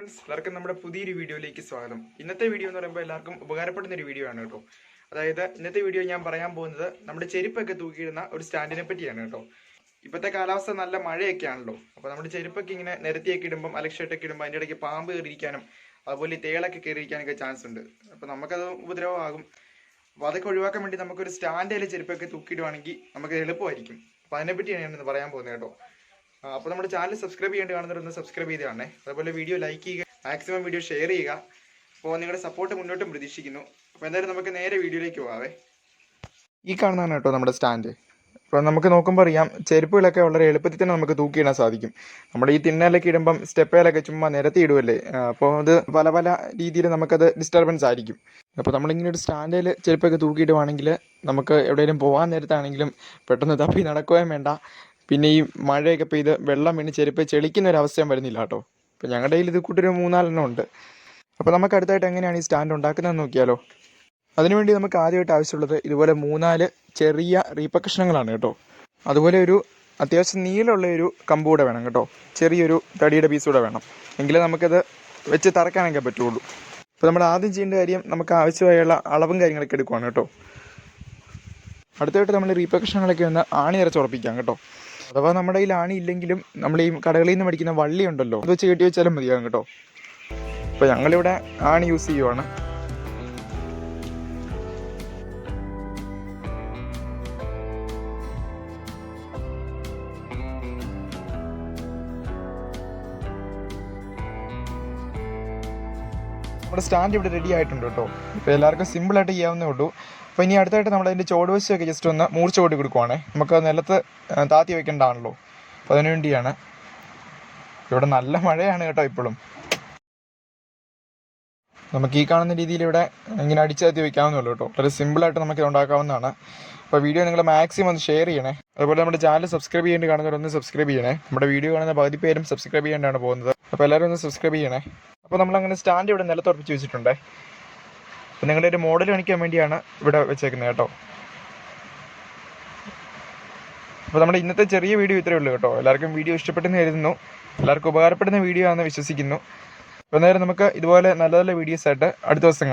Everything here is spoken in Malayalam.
ഫ്രണ്ട്സ്, എല്ലാവർക്കും നമ്മുടെ പുതിയൊരു വീഡിയോയിലേക്ക് സ്വാഗതം. ഇന്നത്തെ വീഡിയോ എന്ന് പറയുമ്പോൾ എല്ലാവർക്കും ഉപകാരപ്പെടുന്ന ഒരു വീഡിയോ ആണ് കേട്ടോ. അതായത് ഇന്നത്തെ വീഡിയോ ഞാൻ പറയാൻ പോകുന്നത് നമ്മുടെ ചെരുപ്പൊക്കെ തൂക്കിയിടുന്ന ഒരു സ്റ്റാൻഡിനെ പറ്റിയാണ് കേട്ടോ. ഇപ്പോഴത്തെ കാലാവസ്ഥ നല്ല മഴയൊക്കെ ആണല്ലോ. അപ്പോൾ നമ്മുടെ ചെരുപ്പൊക്കെ ഇങ്ങനെ നിരത്തിയൊക്കെ ഇടുമ്പം അലക്ഷട്ടൊക്കെ ഇടുമ്പോൾ അതിൻ്റെ ഇടയ്ക്ക് പാമ്പ് കയറിയിരിക്കാനും അതുപോലെ തേളൊക്കെ കയറിയിരിക്കാനൊക്കെ ചാൻസ് ഉണ്ട്. അപ്പോൾ നമുക്കത് ഉപദ്രവമാകും. അപ്പോൾ അതൊക്കെ ഒഴിവാക്കാൻ വേണ്ടി നമുക്കൊരു സ്റ്റാൻഡിൽ ചെരുപ്പൊക്കെ തൂക്കിയിടുവാണെങ്കിൽ നമുക്ക് എളുപ്പമായിരിക്കും. അപ്പോൾ അതിനെപ്പറ്റിയാണ് ഞാനിന്ന് പറയാൻ പോകുന്നത് കേട്ടോ. അപ്പോൾ നമ്മുടെ ചാനൽ സബ്സ്ക്രൈബ് ചെയ്യേണ്ടി കാണുന്നവരൊന്ന് സബ്സ്ക്രൈബ് ചെയ്ത് കാണണേ. അതുപോലെ വീഡിയോ ലൈക്ക് ചെയ്യുക, മാക്സിമം വീഡിയോ ഷെയർ ചെയ്യുക. അപ്പോൾ നിങ്ങളുടെ സപ്പോർട്ട് മുന്നോട്ടും പ്രതീക്ഷിക്കുന്നു. അപ്പോൾ എന്തായാലും നമുക്ക് നേരെ വീഡിയോയിലേക്ക് പോകാവേ. ഈ കാണുന്നതാണ് കേട്ടോ നമ്മുടെ സ്റ്റാൻഡ്. അപ്പോൾ നമുക്ക് നോക്കുമ്പോൾ അറിയാം, ചെരുപ്പുകളൊക്കെ വളരെ എളുപ്പത്തിൽ തന്നെ നമുക്ക് തൂക്കിയിടാൻ സാധിക്കും. നമ്മുടെ ഈ തിണ്ണയിലൊക്കെ ഇടുമ്പം സ്റ്റെപ്പേലൊക്കെ ചുമ്മാ നിരത്തി ഇടുമല്ലേ, അപ്പോൾ അത് പല പല രീതിയിൽ നമുക്കത് ഡിസ്റ്റർബൻസ് ആയിരിക്കും. അപ്പോൾ നമ്മളിങ്ങനെ ഒരു സ്റ്റാൻഡിൽ ചെരുപ്പൊക്കെ തൂക്കിയിടുവാണെങ്കിൽ നമുക്ക് എവിടെയെങ്കിലും പോകാൻ നേരത്താണെങ്കിലും പെട്ടെന്ന് തപ്പി നടക്കുകയും വേണ്ട. പിന്നെ ഈ മഴയൊക്കെ പെയ്ത് വെള്ളം വീണ് ചെരുപ്പ് ചെളിക്കുന്ന ഒരു അവസ്ഥയും വരുന്നില്ല കേട്ടോ. അപ്പോൾ ഞങ്ങളുടെ കയ്യിൽ ഇത് കൂട്ടൊരു 3-4 ഉണ്ട്. അപ്പോൾ നമുക്ക് അടുത്തായിട്ട് എങ്ങനെയാണ് ഈ സ്റ്റാൻഡ് ഉണ്ടാക്കുന്നതെന്ന് നോക്കിയാലോ. അതിനുവേണ്ടി നമുക്ക് ആദ്യമായിട്ട് ആവശ്യമുള്ളത് ഇതുപോലെ 3-4 ചെറിയ റീപ്പ കഷ്ണങ്ങളാണ് കേട്ടോ. അതുപോലെ ഒരു അത്യാവശ്യം നീളമുള്ള ഒരു കമ്പ് കൂടെ വേണം കേട്ടോ. ചെറിയൊരു തടിയുടെ പീസ് കൂടെ വേണം, എങ്കിലേ നമുക്കത് വെച്ച് തറക്കാനൊക്കെ പറ്റുള്ളൂ. അപ്പോൾ നമ്മൾ ആദ്യം ചെയ്യേണ്ട കാര്യം, നമുക്ക് ആവശ്യമായുള്ള അളവും കാര്യങ്ങളൊക്കെ എടുക്കുവാണ് കേട്ടോ. അടുത്തായിട്ട് നമ്മൾ റീപ്പ കഷ്ണങ്ങളൊക്കെ ഒന്ന് ആണി നിറച്ചുറപ്പിക്കാം കേട്ടോ. അഥവാ നമ്മുടെ കയ്യിൽ ആണി ഇല്ലെങ്കിലും നമ്മൾ ഈ കടകളിൽ നിന്ന് മേടിക്കുന്ന വള്ളി ഉണ്ടല്ലോ, അത് വെച്ച് കെട്ടി വെച്ചാലും മതിയാകും കേട്ടോ. അപ്പോൾ ഞങ്ങളിവിടെ ആണി യൂസ് ചെയ്യുവാണ്. നമ്മുടെ സ്റ്റാൻഡ് ഇവിടെ റെഡി ആയിട്ടുണ്ട് കേട്ടോ. ഇപ്പോൾ എല്ലാവർക്കും സിമ്പിളായിട്ട് ചെയ്യാവുന്നേ ഉള്ളൂ. അപ്പോൾ ഇനി അടുത്തായിട്ട് നമ്മളതിൻ്റെ ചോടുവശമൊക്കെ ജസ്റ്റ് ഒന്ന് മൂർച്ച കൂടി കൊടുക്കുവാണേ. നമുക്ക് നിലത്ത് താത്തി വെക്കേണ്ടതാണല്ലോ, അപ്പോൾ അതിനു വേണ്ടിയാണ്. ഇവിടെ നല്ല മഴയാണ് കേട്ടോ ഇപ്പോഴും. നമുക്ക് ഈ കാണുന്ന രീതിയിൽ ഇവിടെ ഇങ്ങനെ അടിച്ചാത്തി വയ്ക്കാവുന്നല്ലോ കേട്ടോ. വളരെ സിമ്പിളായിട്ട് നമുക്കിത് ഉണ്ടാക്കാവുന്നതാണ്. അപ്പോൾ വീഡിയോ നിങ്ങൾ മാക്സിമം ഒന്ന് ഷെയർ ചെയ്യണേ. അതുപോലെ നമ്മുടെ ചാനൽ സബ്സ്ക്രൈബ് ചെയ്യേണ്ടി കാണുന്നവരൊന്ന് സബ്സ്ക്രൈബ് ചെയ്യണേ. നമ്മുടെ വീഡിയോ കാണുന്ന പകുതി പേരും സബ്സ്ക്രൈബ് ചെയ്യേണ്ടാണ് പോകുന്നത്. അപ്പോൾ എല്ലാവരും ഒന്ന് സബ്സ്ക്രൈബ് ചെയ്യണേ. അപ്പോൾ നമ്മളങ്ങനെ സ്റ്റാൻഡ് ഇവിടെ നിലത്തുറപ്പിച്ച് വെച്ചിട്ടുണ്ടേ. അപ്പോൾ നിങ്ങളുടെ ഒരു മോഡൽ കാണിക്കാൻ വേണ്ടിയാണ് ഇവിടെ വെച്ചേക്കുന്നത് കേട്ടോ. അപ്പോൾ നമ്മുടെ ഇന്നത്തെ ചെറിയ വീഡിയോ ഇത്രയേ ഉള്ളൂ കേട്ടോ. എല്ലാവർക്കും വീഡിയോ ഇഷ്ടപ്പെട്ടെന്ന് കരുതുന്നു. എല്ലാവർക്കും ഉപകാരപ്പെടുന്ന വീഡിയോ ആണെന്ന് വിശ്വസിക്കുന്നു. അപ്പോൾ നേരം നമുക്ക് ഇതുപോലെ നല്ല നല്ല വീഡിയോസ് ആയിട്ട് അടുത്ത ദിവസം കാണാം.